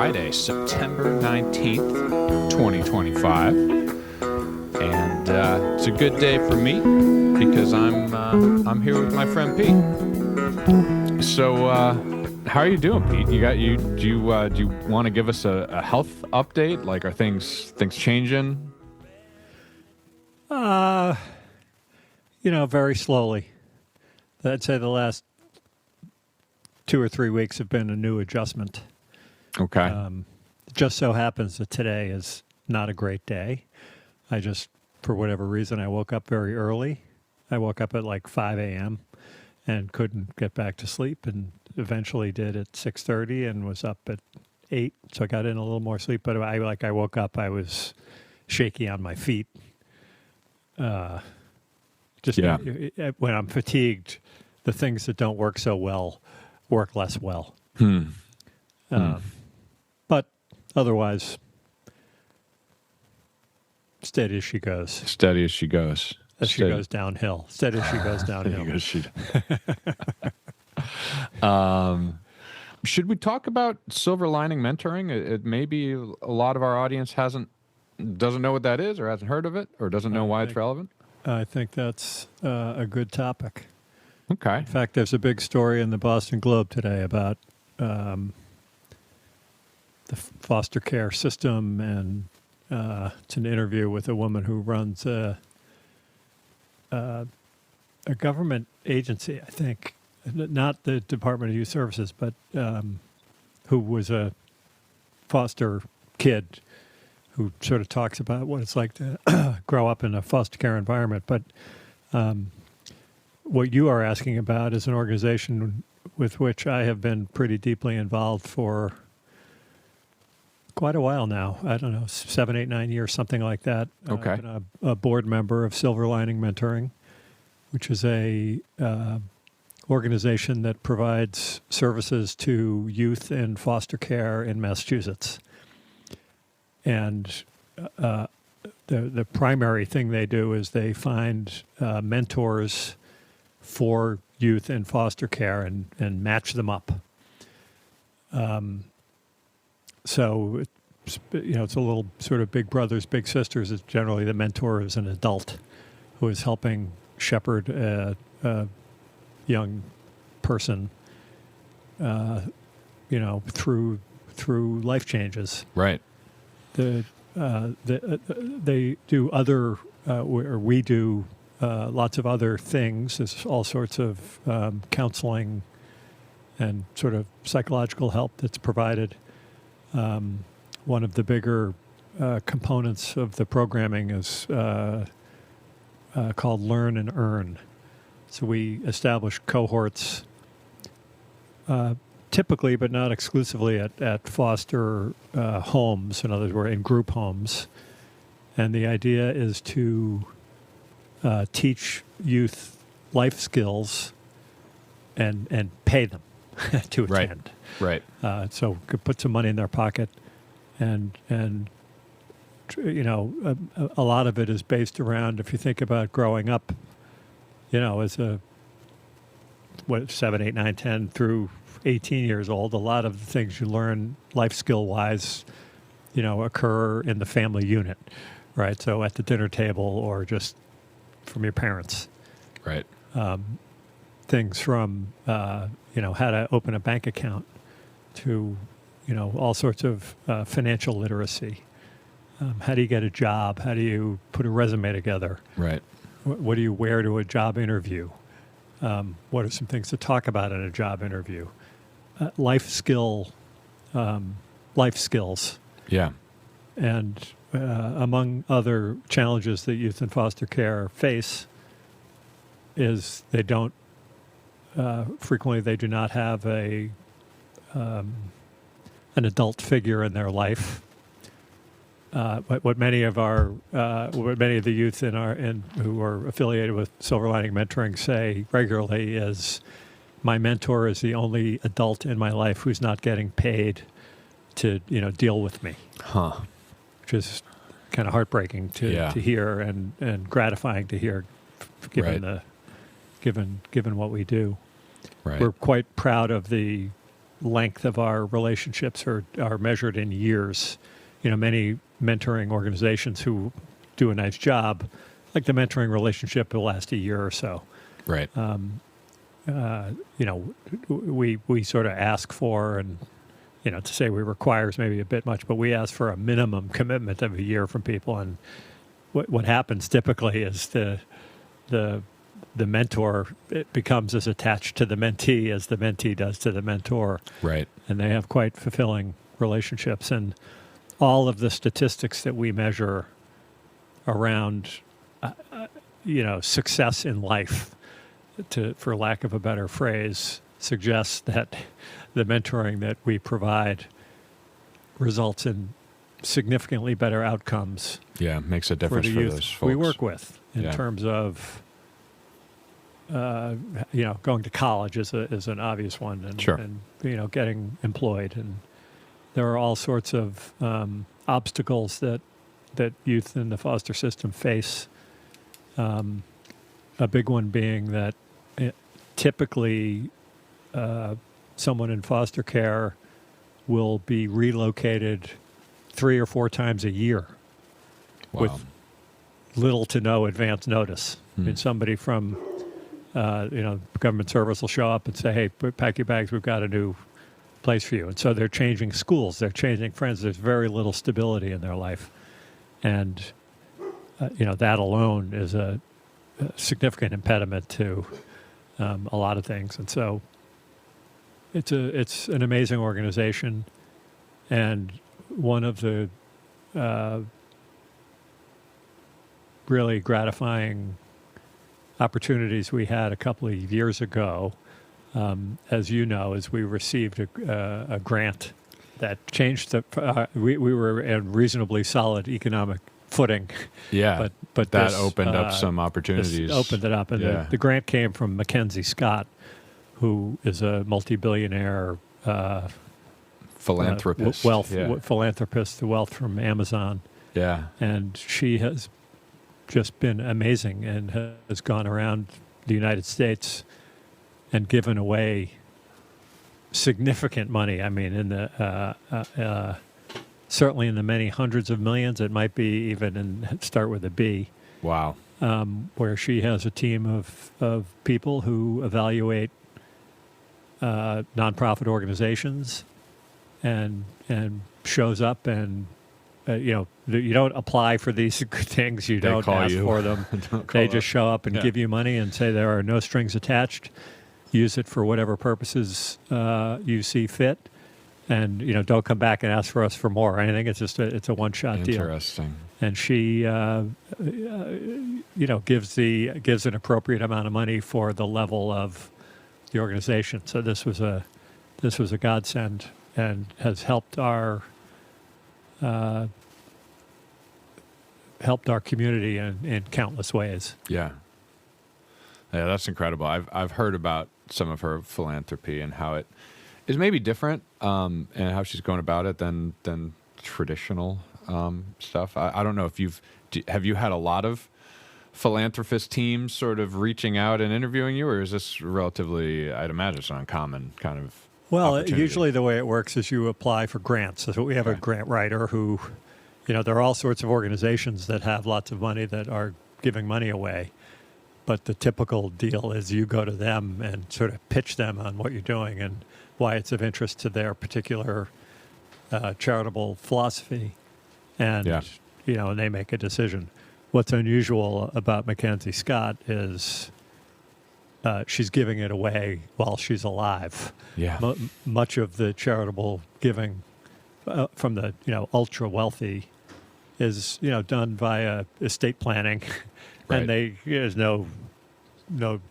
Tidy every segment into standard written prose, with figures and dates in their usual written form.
Friday, September 19th, 2025. And it's a good day for me because I'm here with my friend Pete. So how are you doing, Pete? Do you want to give us a health update? Like, are things changing? Very slowly. I'd say the last 2 or 3 weeks have been a new adjustment. Okay. It just so happens that today is not a great day. For whatever reason, I woke up very early. I woke up at like 5 a.m. and couldn't get back to sleep, and eventually did at 6:30 and was up at 8. So I got in a little more sleep, but I woke up, I was shaky on my feet. When I'm fatigued, the things that don't work so well work less well. But otherwise, steady as she goes. Steady as she goes. As she goes downhill. Steady as she goes downhill. Should we talk about silver lining mentoring? It maybe a lot of our audience doesn't know what that is, or hasn't heard of it, or doesn't know why it's relevant. I think that's a good topic. Okay. In fact, there's a big story in the Boston Globe today about the foster care system, and it's an interview with a woman who runs a government agency, I think, not the Department of Youth Services, but who was a foster kid who sort of talks about what it's like to grow up in a foster care environment. But what you are asking about is an organization with which I have been pretty deeply involved for quite a while now. I don't know, 7, 8, 9 years, something like that. Okay. I've been a board member of Silver Lining Mentoring, which is a organization that provides services to youth in foster care in Massachusetts. And the primary thing they do is they find mentors for youth in foster care and match them up. So, it's a little sort of big brothers, big sisters. It's generally the mentor is an adult who is helping shepherd a young person, through life changes. Right. They do other, or we do lots of other things. There's all sorts of counseling and sort of psychological help that's provided. One of the bigger components of the programming is called Learn and Earn. So we establish cohorts, typically but not exclusively at foster homes. In other words, we're in group homes. And the idea is to teach youth life skills and pay them to attend. Right. So could put some money in their pocket, and a lot of it is based around, if you think about growing up, as 7, 8, 9, 10 through 18 years old, a lot of the things you learn life skill wise, occur in the family unit, right? So at the dinner table or just from your parents. Right. Things from, how to open a bank account to, all sorts of financial literacy. How do you get a job? How do you put a resume together? Right. What do you wear to a job interview? What are some things to talk about in a job interview? Life skills. Yeah. And among other challenges that youth in foster care face is frequently they do not have an adult figure in their life. What many of the youth who are affiliated with Silver Lining Mentoring say regularly is, my mentor is the only adult in my life who's not getting paid to deal with me. Huh. Which is kind of heartbreaking to hear and gratifying to hear, given what we do. Right. We're quite proud of the length of our relationships are measured in years. Many mentoring organizations who do a nice job, like the mentoring relationship will last a year or so. Right. We sort of ask for, and to say we require is maybe a bit much, but we ask for a minimum commitment of a year from people. And what happens typically is the mentor, it becomes as attached to the mentee as the mentee does to the mentor. Right. And they have quite fulfilling relationships. And all of the statistics that we measure around, success in life, for lack of a better phrase, suggests that the mentoring that we provide results in significantly better outcomes. Yeah, makes a For difference the for youth those folks. we work with in Yeah. terms of, going to college is an obvious one, and, Sure. and getting employed, and there are all sorts of obstacles that youth in the foster system face. A big one being that typically someone in foster care will be relocated 3 or 4 times a year Wow. with little to no advance notice. I mean, Hmm. somebody from government service will show up and say, "Hey, pack your bags. We've got a new place for you." And so they're changing schools, they're changing friends. There's very little stability in their life, and that alone is a significant impediment to a lot of things. And so it's an amazing organization, and one of the really gratifying opportunities we had a couple of years ago, as you know, is we received a grant that changed we were in reasonably solid economic footing. Yeah. But that this, opened up some this opportunities. opened it up, and Yeah. the grant came from Mackenzie Scott, who is a multi-billionaire Philanthropist. philanthropist, the wealth from Amazon, Yeah. and she has just been amazing and has gone around the United States and given away significant money. I mean, in the certainly in the many hundreds of millions. It might be even start with a B. Wow. Where she has a team of people who evaluate nonprofit organizations and shows up, and you don't apply for these things. You They don't call ask you. for them. Don't call They just up. show up and Yeah. give you money and say there are no strings attached. Use it for whatever purposes you see fit, and don't come back and ask for us for more or anything. It's just it's a one-shot deal. Interesting. And she gives an appropriate amount of money for the level of the organization. So this was a godsend, and has helped our community in countless ways. Yeah. Yeah, that's incredible. I've heard about some of her philanthropy and how it is maybe different, and how she's going about it than traditional stuff. I don't know if have you had a lot of philanthropist teams sort of reaching out and interviewing you, or is this relatively, I'd imagine, it's an uncommon kind of Well, opportunity? usually the way it works is you apply for grants. So we have a Okay. grant writer who, there are all sorts of organizations that have lots of money that are giving money away. But the typical deal is you go to them and sort of pitch them on what you're doing and why it's of interest to their particular charitable philosophy. And, Yeah. and they make a decision. What's unusual about Mackenzie Scott is she's giving it away while she's alive. Yeah. Much of the charitable giving from the ultra wealthy is done via estate planning, Right. and there's no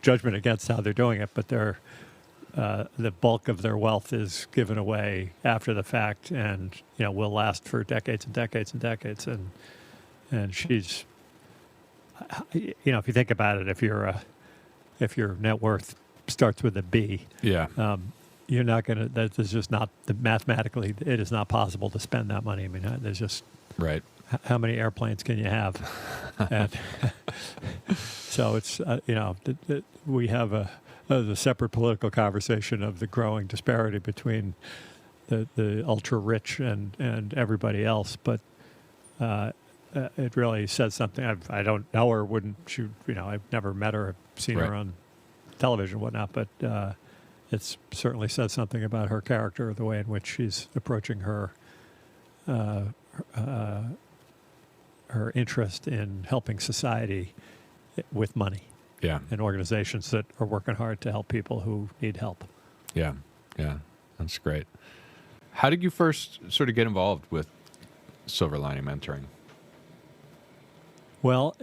judgment against how they're doing it, but they're the bulk of their wealth is given away after the fact, and will last for decades and decades and decades. And she's, if you think about it, if your net worth starts with a B, Yeah. you're not going to, that is just not, mathematically, it is not possible to spend that money. I mean, there's just, Right. how many airplanes can you have? And so it's, we have a the separate political conversation of the growing disparity between the ultra rich and everybody else. But it really says something. I don't know her, wouldn't she? I've never met her, I've seen Right. her on television and whatnot, but it's certainly says something about her character, the way in which she's approaching her her interest in helping society with money Yeah. and organizations that are working hard to help people who need help. Yeah. Yeah. That's great. How did you first sort of get involved with Silver Lining Mentoring? Well,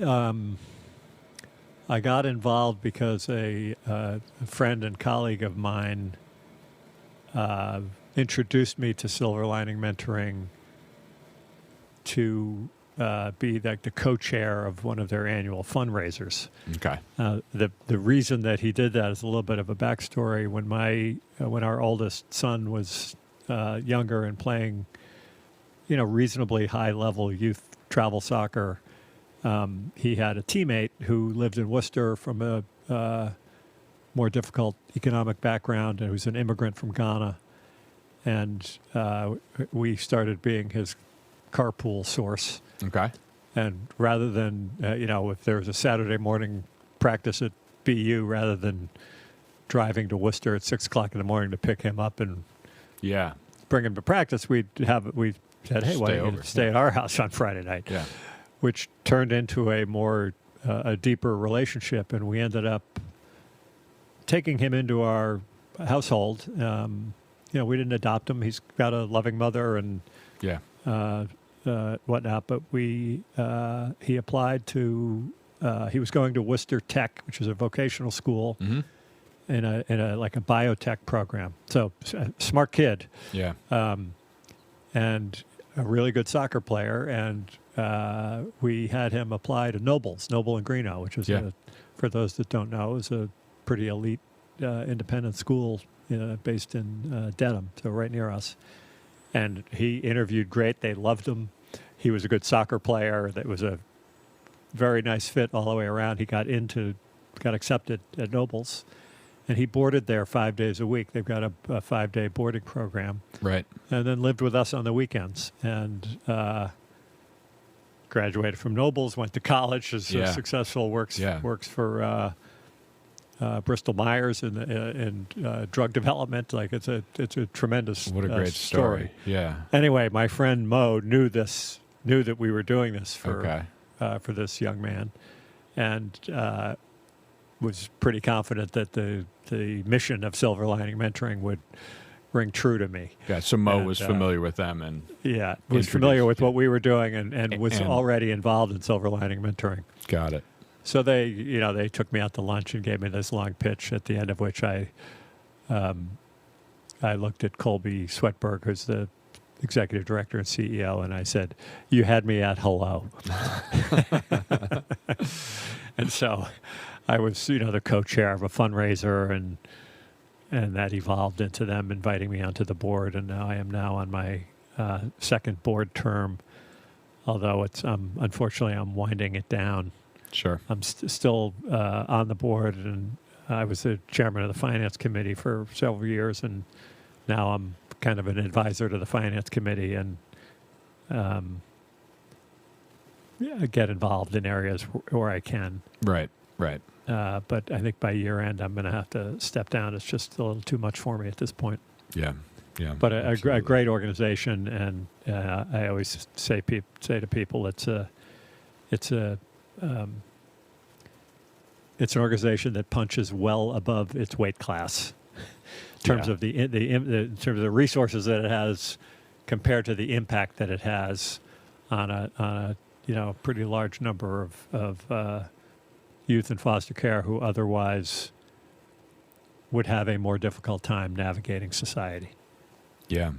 I got involved because a friend and colleague of mine introduced me to Silver Lining Mentoring to be like the co-chair of one of their annual fundraisers. Okay. The reason that he did that is a little bit of a backstory. When our oldest son was younger and playing, reasonably high level youth travel soccer, he had a teammate who lived in Worcester from a more difficult economic background and who's an immigrant from Ghana. And we started being his carpool source. Okay. And rather than, if there was a Saturday morning practice at BU, rather than driving to Worcester at 6 o'clock in the morning to pick him up and Yeah. bring him to practice, we said, hey, why Stay don't over. you stay at our house on Friday night? Yeah. Which turned into a deeper relationship, and we ended up taking him into our household. We didn't adopt him; he's got a loving mother and Yeah. whatnot. But he applied to. He was going to Worcester Tech, which is a vocational school, Mm-hmm. in a like a biotech program. So smart kid. Yeah. And a really good soccer player, and we had him apply to Noble and Greeno, which is, Yeah. for those that don't know, is a pretty elite independent school based in Dedham, so right near us. And he interviewed great. They loved him. He was a good soccer player. That was a very nice fit all the way around. He got accepted at Nobles. And he boarded there 5 days a week. They've got a 5-day boarding program. Right. And then lived with us on the weekends. And graduated from Nobles, went to college, is Yeah. successful, works Yeah. for Bristol Myers in drug development. Like it's a tremendous What a great story. Yeah. Anyway, my friend Mo knew that we were doing this Okay. for this young man, and was pretty confident that the mission of Silver Lining Mentoring would ring true to me. Yeah. So Mo And, was familiar with them, and Yeah, was familiar Introduced with you. what we were doing and was And- already involved in Silver Lining Mentoring. got it. So they took me out to lunch and gave me this long pitch, at the end of which I looked at Colby Sweatberg, who's the executive director and CEO, and I said, "You had me at hello." And so I was, the co-chair of a fundraiser, and that evolved into them inviting me onto the board, and now I am on my second board term. Although unfortunately I'm winding it down. Sure. I'm still on the board, and I was the chairman of the finance committee for several years, and now I'm kind of an advisor to the finance committee, and get involved in areas where I can. Right. Right. But I think by year end, I'm going to have to step down. It's just a little too much for me at this point. Yeah. Yeah. But a absolutely. great organization, and I always say to people, it's an organization that punches well above its weight class in terms Yeah. of in terms of the resources that it has compared to the impact that it has on a pretty large number of youth in foster care who otherwise would have a more difficult time navigating society. Yeah.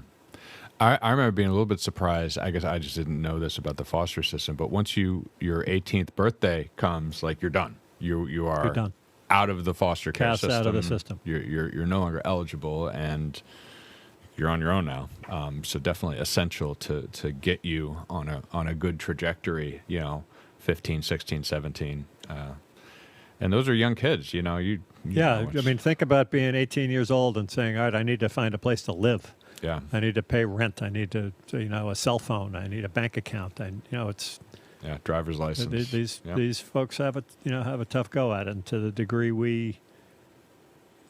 I remember being a little bit surprised. I guess I just didn't know this about the foster system, but once your 18th birthday comes, like you're done. You are You're done. out of the foster care Cast system. out of the system. You're no longer eligible, and you're on your own now. So definitely essential to get you on a good trajectory. 15, 16, 17. And those are young kids, you know. You Yeah, know, I mean, think about being 18 years old and saying, all right, I need to find a place to live. yeah, I need to pay rent. I need to a cell phone. I need a bank account. It's yeah, driver's license. Yeah. these folks have a tough go at it. And to the degree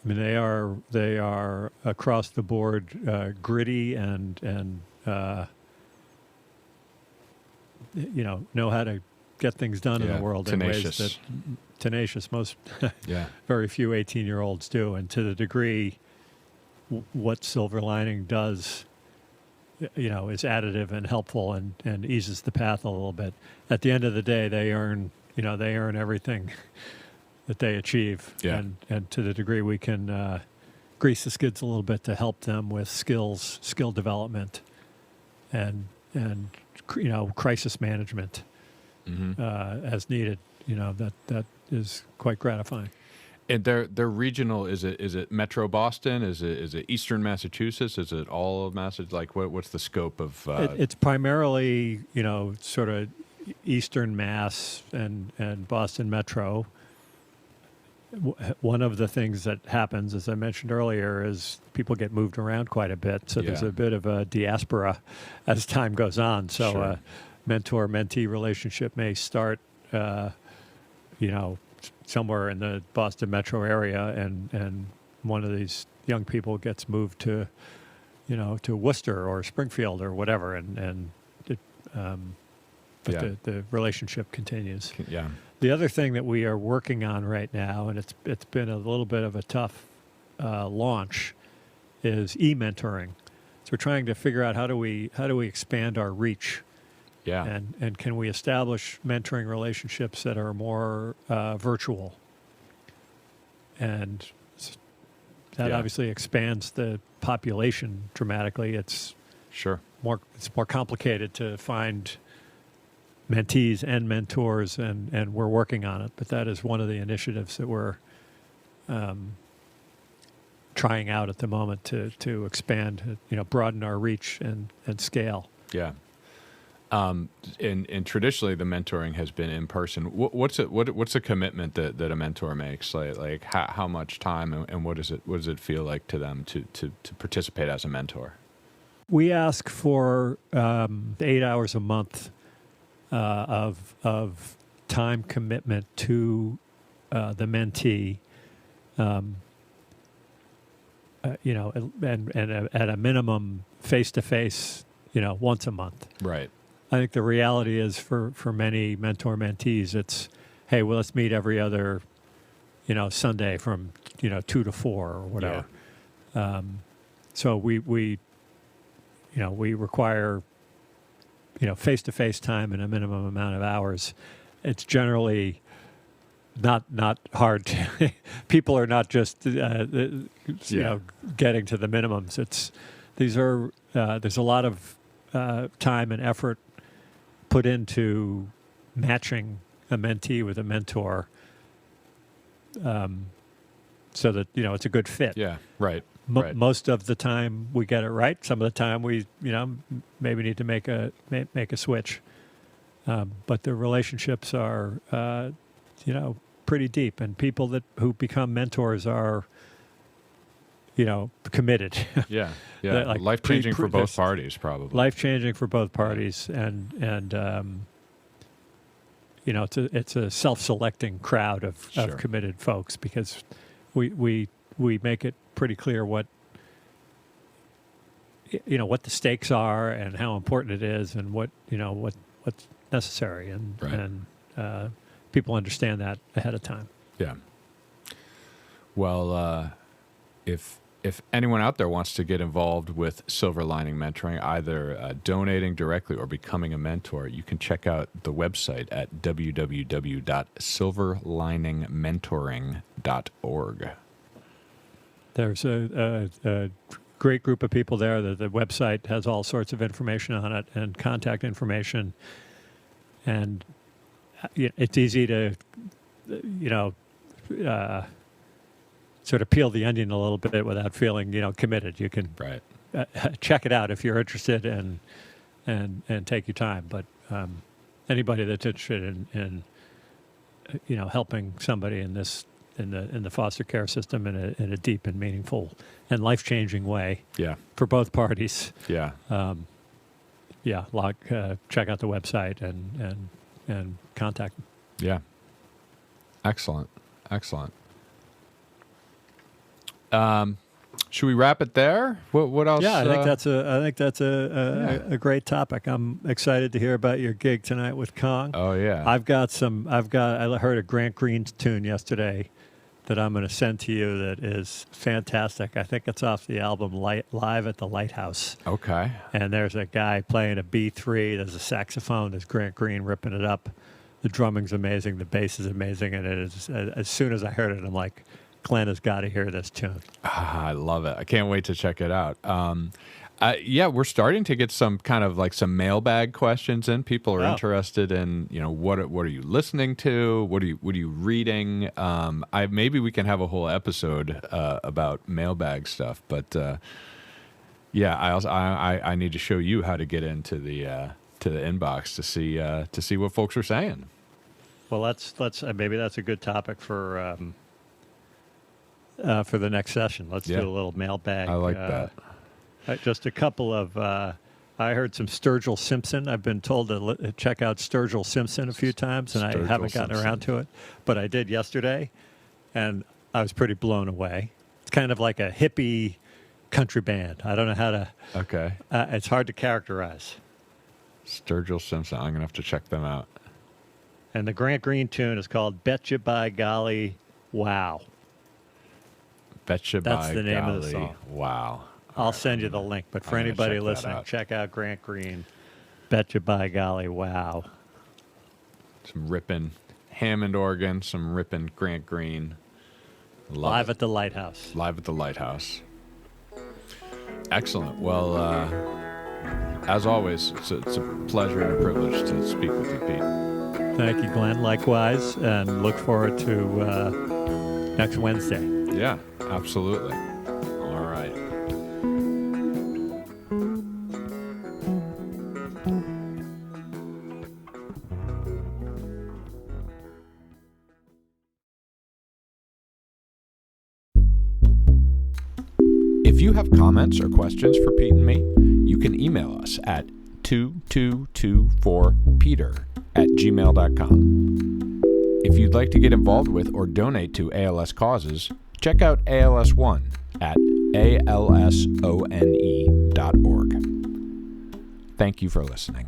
they are across the board gritty and know how to get things done in Yeah, the world tenacious. in ways that tenacious most Yeah, very few 18-year-olds do. And to the degree what Silver Lining does, is additive and helpful and eases the path a little bit. At the end of the day, they earn everything that they achieve. Yeah. And to the degree we can grease the skids a little bit to help them with skill development and crisis management as needed, that is quite gratifying. and they're regional. Is it Metro Boston? Is it Eastern Massachusetts? Is it all of Massachusetts? Like what's the scope of? It's primarily, sort of Eastern Mass and Boston Metro. One of the things that happens, as I mentioned earlier, is people get moved around quite a bit. So there's Yeah. a bit of a diaspora as time goes on. So Sure. mentor-mentee relationship may start, somewhere in the Boston metro area, and one of these young people gets moved to, to Worcester or Springfield or whatever, but Yeah. the relationship continues. Yeah, The other thing that we are working on right now, and it's been a little bit of a tough launch, is e-mentoring. So we're trying to figure out how do we expand our reach, yeah, and can we establish mentoring relationships that are more virtual, and that Yeah. obviously expands the population dramatically. It's sure. more complicated to find mentees and mentors, and we're working on it. But that is one of the initiatives that we're trying out at the moment to expand, broaden our reach and scale. Yeah. And traditionally the mentoring has been in person. What's the commitment that a mentor makes? Like how much time and what does it feel like to them to participate as a mentor? We ask for 8 hours a month of time commitment to the mentee, and at a minimum face-to-face, once a month. Right. I think the reality is for many mentor-mentees, it's, hey, well, let's meet every other, Sunday from 2 to 4 or whatever. So we require face-to-face time in a minimum amount of hours. It's generally not hard to people are not just getting to the minimums. There's a lot of time and effort put into matching a mentee with a mentor, so that it's a good fit. Yeah. Right. Right. Most of the time we get it right. Some of the time we maybe need to make a switch, but the relationships are pretty deep, and people who become mentors are committed. Yeah. Yeah. That, like, Life changing for both there's- parties, probably. Life changing for both parties, and it's a self-selecting crowd of Sure. committed folks, because we make it pretty clear what the stakes are and how important it is, and what's necessary, and Right. people understand that ahead of time. Yeah. Well, if anyone out there wants to get involved with Silver Lining Mentoring, either donating directly or becoming a mentor, you can check out the website at www.silverliningmentoring.org. There's a great group of people there. The website has all sorts of information on it and contact information, and it's easy to sort of peel the onion a little bit without feeling committed. You can Right. check it out if you're interested, and take your time. But anybody that's interested in helping somebody in the foster care system in a deep and meaningful and life-changing way Yeah. for both parties. Yeah. Check out the website and contact them. Yeah. Excellent. Should we wrap it there? What else? Yeah, I think that's a great topic. I'm excited to hear about your gig tonight with Kong. Oh yeah. I heard a Grant Green tune yesterday that I'm going to send to you that is fantastic. I think it's off the album Live at the Lighthouse. Okay. And there's a guy playing a B3. There's a saxophone. There's Grant Green ripping it up. The drumming's amazing. The bass is amazing. And it is, as soon as I heard it, I'm like, Glenn has got to hear this tune. I love it. I can't wait to check it out. We're starting to get some kind of like some mailbag questions in. People are interested in, what are you listening to? What are you reading? Maybe we can have a whole episode about mailbag stuff. But I need to show you how to get into the inbox to see what folks are saying. Well, let's maybe that's a good topic for the next session. Let's do a little mailbag. I like that. Just a couple of. I heard some Sturgill Simpson. I've been told to check out Sturgill Simpson a few times, and I haven't gotten around to it. But I did yesterday, and I was pretty blown away. It's kind of like a hippie country band. I don't know how to. Okay. It's hard to characterize. Sturgill Simpson. I'm gonna have to check them out. And the Grant Green tune is called "Betcha by Golly, Wow." Betcha by That's the name golly. of the song. Wow. I'll send you the link, but for anybody listening, check out Grant Green. Betcha by golly, wow. Some ripping Hammond organ, some ripping Grant Green. Live at the Lighthouse. Live at the Lighthouse. Excellent. Well, as always, it's a pleasure and a privilege to speak with you, Pete. Thank you, Glenn. Likewise, and look forward to next Wednesday. Yeah, absolutely. All right. If you have comments or questions for Pete and me, you can email us at 2224peter@gmail.com. If you'd like to get involved with or donate to ALS causes, check out ALS One at alsone.org. Thank you for listening.